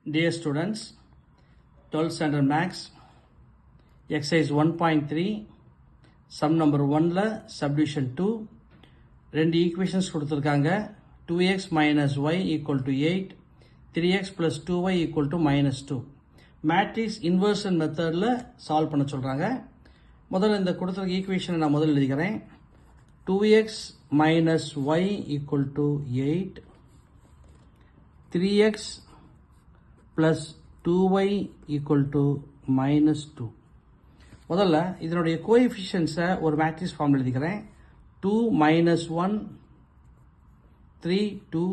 Dear students, 12th standard maths, exercise 1.3, sum number 1ல subdivision 2, ரெண்டு equations கொடுத்திருக்காங்க. 2x minus y equal to 8, 3x plus 2y equal to minus 2. Matrix inversion methodல solve பண்ண சொல்றாங்க. முதல்ல இந்த கொடுத்திருக்க equation நான் முதல்ல எழுதிக்கிறேன். 2x minus y equal to 8, 3x plus 2y equal to minus 2. முதல்ல இதனுடைய கோஎஃபிஷியன்ஸை ஒரு மேட்ரிக்ஸ் ஃபார்ம்ல எழுதிக்கிறேன். 2 minus 1, 3, 2.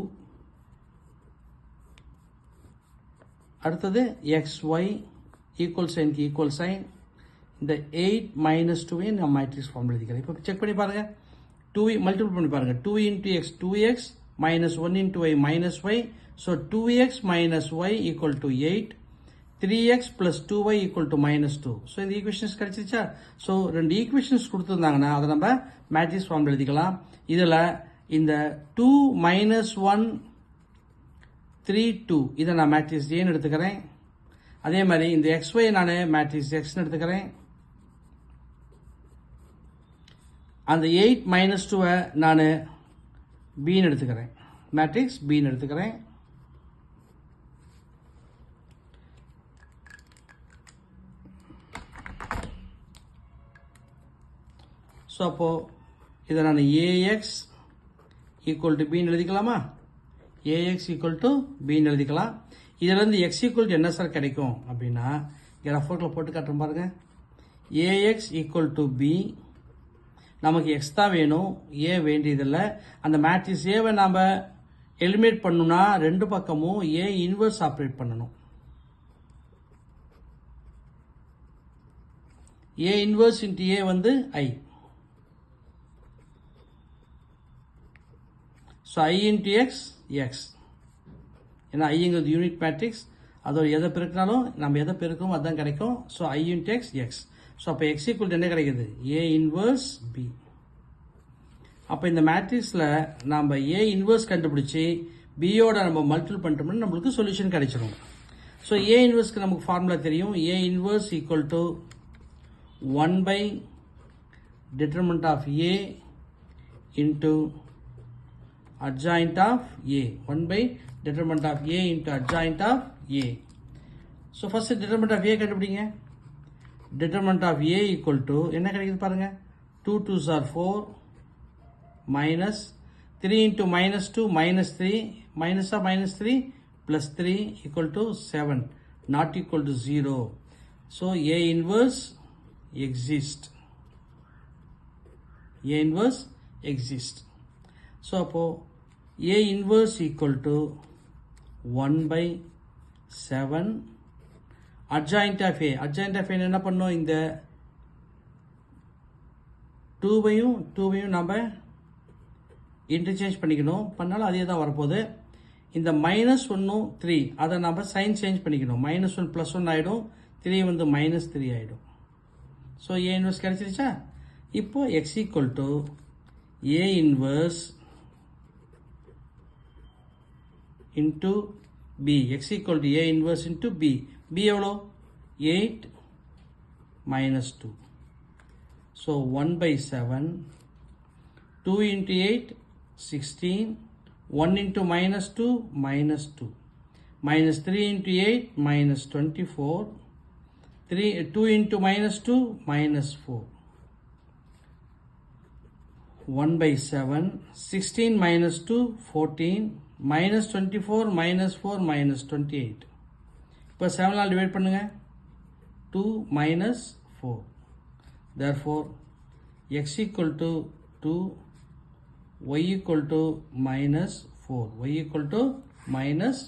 அடுத்தது xy ஈக்குவல் சைனுக்கு ஈக்குவல் சைன். இந்த 8 minus 2 நான் மேட்ரிக்ஸ் ஃபார்ம்ல எழுதிக்கிறேன். இப்போ செக் பண்ணி பாருங்க. 2 மல்டிபிள் பண்ணி பாருங்க. 2 into x 2x minus 1 into y minus y. So 2x minus y equal to 8. 3x plus 2y equal to minus 2. So இந்த ஈக்குவேஷன்ஸ் கிடைச்சிருச்சா? ஸோ ரெண்டு ஈக்குவேஷன்ஸ் கொடுத்துருந்தாங்கன்னா அதை நம்ம மேட்ரிக்ஸ் ஃபார்ம்ல எழுதிக்கலாம். இதில் இந்த 2 minus 1, 3, 2 இதை நான் மேட்ரிக்ஸ் ஏன்னு எடுத்துக்கிறேன். அதே மாதிரி இந்த xy நான் மேட்ரிக்ஸ் எக்ஸ்ன்னு எடுத்துக்கிறேன். அந்த 8 minus 2 நான் பின்னு எடுத்துக்கிறேன். மேட்ரிக்ஸ் பின்னு எடுத்துக்கிறேன். ஸோ அப்போது இதை நான் ஏஎக்ஸ் ஈக்குவல் டு பின்னு எழுதிக்கலாமா? ஏஎக்ஸ் ஈக்குவல் டு பின்னு எழுதிக்கலாம். இதிலேருந்து எக்ஸ் ஈக்குவல் டு என்ன சார் கிடைக்கும் அப்படின்னா, இங்கே ரஃபோர்க்கில் போட்டு காட்டுறோம் பாருங்க. ஏஎக்ஸ் ஈக்குவல் டு பி, நமக்கு எக்ஸ் தான் வேணும், ஏ வேண்டியதில்லை. அந்த மேட்ரிக்ஸ் ஏவை நாம் எலிமினேட் பண்ணணும்னா ரெண்டு பக்கமும் ஏ இன்வர்ஸ் ஆப்ரேட் பண்ணணும். ஏ இன்வர்ஸ் இன்ட்டு ஏ வந்து I. So I into X X. ஏன்னா ஐங்கிறது யூனிட் மேட்ரிக்ஸ், அதோட எதை பெருக்கினாலும் நம்ம எதை பெருக்கணும் அதுதான் கிடைக்கும். So I into X X. So அப்போ எக்ஸ் ஈக்குவல் என்ன கிடைக்குது? A inverse B. அப்போ இந்த மேட்ரிக்ஸில் நம்ம ஏ இன்வர்ஸ் கண்டுபிடிச்சி பியோட நம்ம மல்டிபிள் பண்ணிட்டோம்னா நம்மளுக்கு சொல்யூஷன் கிடைச்சிடும். ஸோ ஏ இன்வர்ஸ்க்கு நமக்கு ஃபார்முலா தெரியும். A inverse equal to 1 by determinant of A into adjoint of A. 1 by determinant of A into adjoint of A. So first determinant of A கண்டுபிடிங்க. Determinant of A equal to என்ன கிடைக்குது பாருங்க. 2 2s are 4 minus 3 into minus 2 minus 3 minus of minus 3 plus 3 equal to 7 not equal to 0. So A inverse exist. A inverse exist. So அப்போ A inverse equal to 1 by 7 adjoint of A. adjoint of A என்ன பண்ணோம்? இந்த 2வையும் நம்ம interchange பண்ணிக்கணும். பண்ணாலும் அதே தான் வரப்போகுது. இந்த -1 3 அதை நம்ம சைன் சேஞ்ச் பண்ணிக்கணும். -1 +1 ஆகிடும். 3 வந்து -3 ஆகிடும். ஸோ ஏ இன்வர்ஸ் கிடைச்சிருச்சா? இப்போ X equal to A inverse into B. X equal to A inverse into B. B எவ்வளோ? 8 minus 2. So 1 by 7. 2 into 8 16. 1 into minus 2 minus 2. Minus 3 into 8 minus 24. 2 into minus 2 minus 4. 1 by 7. 16 minus 2 14. Minus 24 minus 4 minus 28. இப்போ 7 all divide பண்ணுங்க. 2 minus 4. Therefore x equal to 2, y equal to minus 4. Y equal to minus